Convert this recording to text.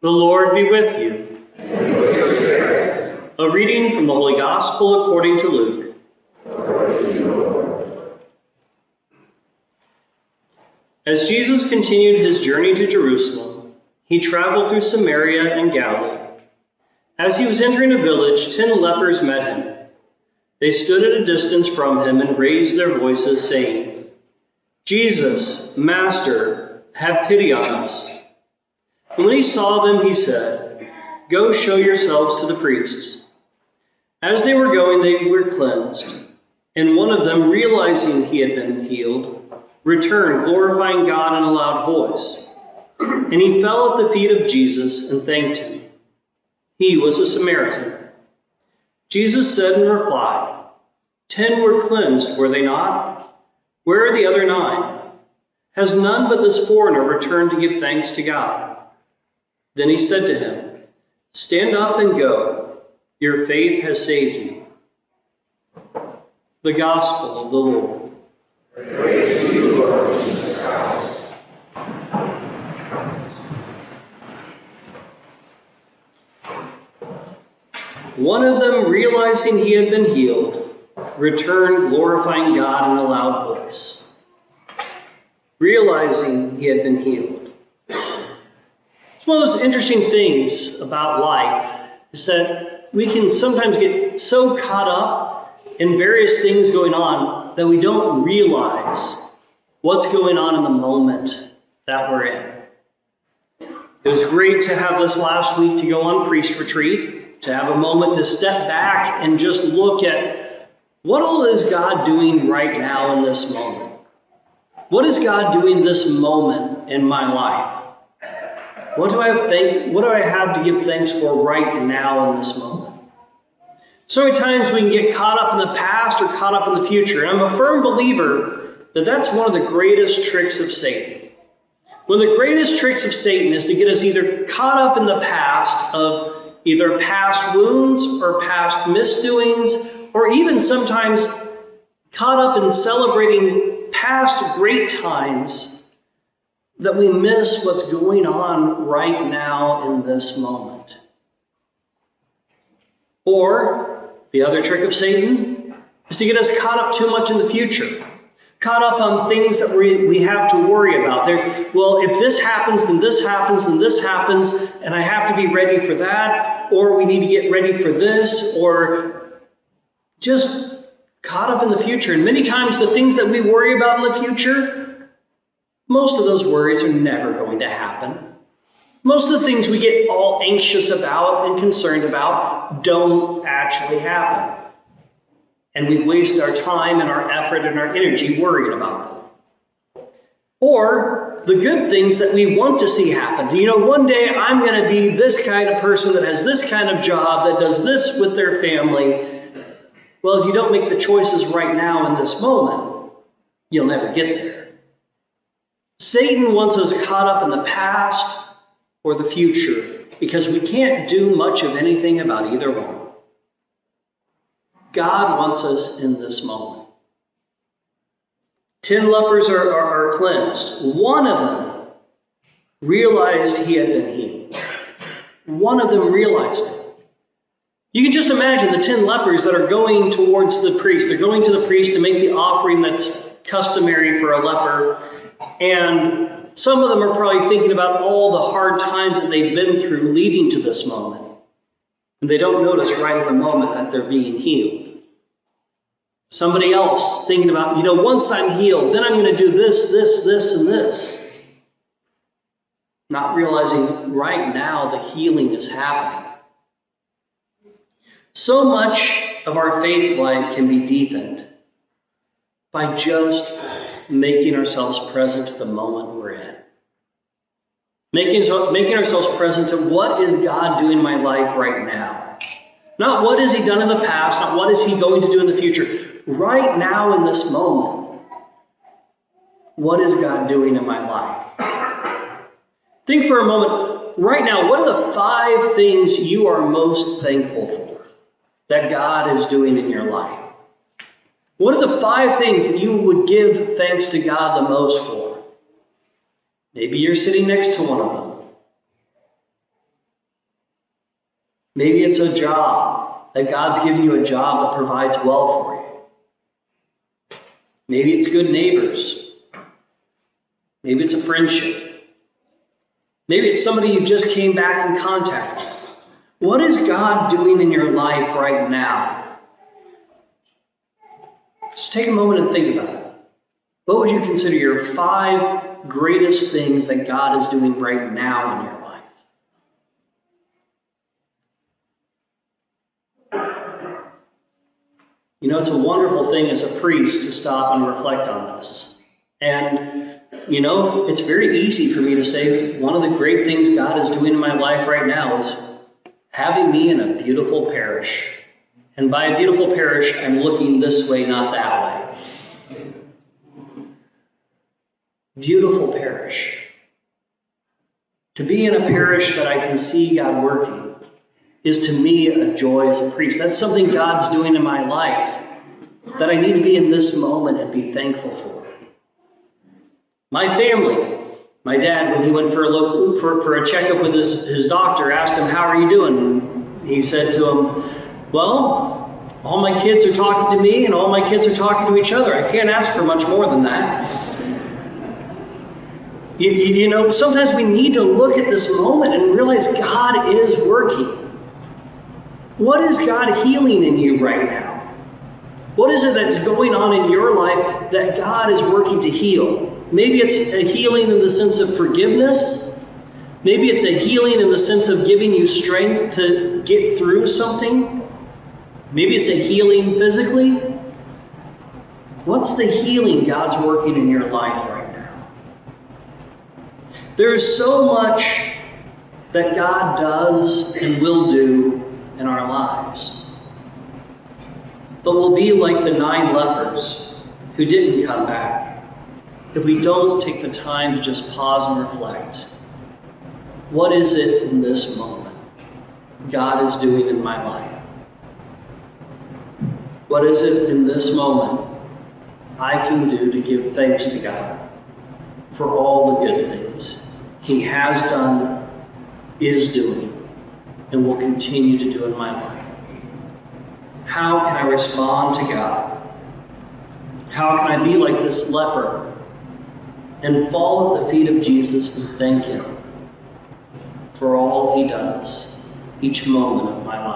The Lord be with you. And with your spirit. A reading from the Holy Gospel according to Luke. Glory to you, Lord. As Jesus continued his journey to Jerusalem, he traveled through Samaria and Galilee. As he was entering a village, 10 lepers met him. They stood at a distance from him and raised their voices, saying, "Jesus, Master, have pity on us." But when he saw them, he said, "Go show yourselves to the priests." As they were going, they were cleansed. And one of them, realizing he had been healed, returned, glorifying God in a loud voice. And he fell at the feet of Jesus and thanked him. He was a Samaritan. Jesus said in reply, 10 were cleansed, were they not? Where are the other 9? Has none but this foreigner returned to give thanks to God? Then he said to him, "Stand up and go. Your faith has saved you." The Gospel of the Lord. Praise to you, Lord Jesus Christ. One of them, realizing he had been healed, returned, glorifying God in a loud voice. Realizing he had been healed. It's one of those interesting things about life is that we can sometimes get so caught up in various things going on that we don't realize what's going on in the moment that we're in. It was great to have this last week to go on priest retreat, to have a moment to step back and just look at what all is God doing right now in this moment? What is God doing this moment in my life? What do I have to give thanks for right now in this moment? So many times we can get caught up in the past or caught up in the future. And I'm a firm believer that that's one of the greatest tricks of Satan. One of the greatest tricks of Satan is to get us either caught up in the past of either past wounds or past misdoings, or even sometimes caught up in celebrating past great times that we miss what's going on right now in this moment. Or the other trick of Satan is to get us caught up too much in the future, caught up on things that we have to worry about. Well, if this happens, then this happens, then this happens, and I have to be ready for that, or we need to get ready for this, or just caught up in the future. And many times the things that we worry about in the future, most of those worries are never going to happen. Most of the things we get all anxious about and concerned about don't actually happen. And we've wasted our time and our effort and our energy worrying about them. Or the good things that we want to see happen. One day I'm going to be this kind of person that has this kind of job, that does this with their family. Well, if you don't make the choices right now in this moment, you'll never get there. Satan wants us caught up in the past or the future because we can't do much of anything about either one. God wants us in this moment. 10 lepers are cleansed. One of them realized he had been healed. One of them realized it. You can just imagine the 10 lepers that are going towards the priest. They're going to the priest to make the offering that's customary for a leper. And some of them are probably thinking about all the hard times that they've been through leading to this moment. And they don't notice right in the moment that they're being healed. Somebody else thinking about, once I'm healed, then I'm going to do this, and this. Not realizing right now the healing is happening. So much of our faith life can be deepened by just making ourselves present to the moment we're in. Making ourselves present to what is God doing in my life right now. Not what has he done in the past, not what is he going to do in the future. Right now in this moment, what is God doing in my life? Think for a moment, right now, what are the 5 things you are most thankful for that God is doing in your life? What are the 5 things that you would give thanks to God the most for? Maybe you're sitting next to one of them. Maybe it's a job, that God's given you a job that provides well for you. Maybe it's good neighbors. Maybe it's a friendship. Maybe it's somebody you just came back in contact with. What is God doing in your life right now? Just take a moment and think about it. What would you consider your 5 greatest things that God is doing right now in your life? You know, it's a wonderful thing as a priest to stop and reflect on this. And, you know, it's very easy for me to say one of the great things God is doing in my life right now is having me in a beautiful parish. And by a beautiful parish, I'm looking this way, not that way. Beautiful parish. To be in a parish that I can see God working is to me a joy as a priest. That's something God's doing in my life that I need to be in this moment and be thankful for. My family. My dad, when he went for a checkup with his doctor, asked him, "How are you doing?" He said to him, "Well, all my kids are talking to me and all my kids are talking to each other. I can't ask for much more than that." You know, sometimes we need to look at this moment and realize God is working. What is God healing in you right now? What is it that's going on in your life that God is working to heal? Maybe it's a healing in the sense of forgiveness. Maybe it's a healing in the sense of giving you strength to get through something. Maybe it's a healing physically. What's the healing God's working in your life right now? There is so much that God does and will do in our lives. But we'll be like the 9 lepers who didn't come back if we don't take the time to just pause and reflect. What is it in this moment God is doing in my life? What is it in this moment I can do to give thanks to God for all the good things He has done, is doing, and will continue to do in my life? How can I respond to God? How can I be like this leper and fall at the feet of Jesus and thank Him for all He does each moment of my life?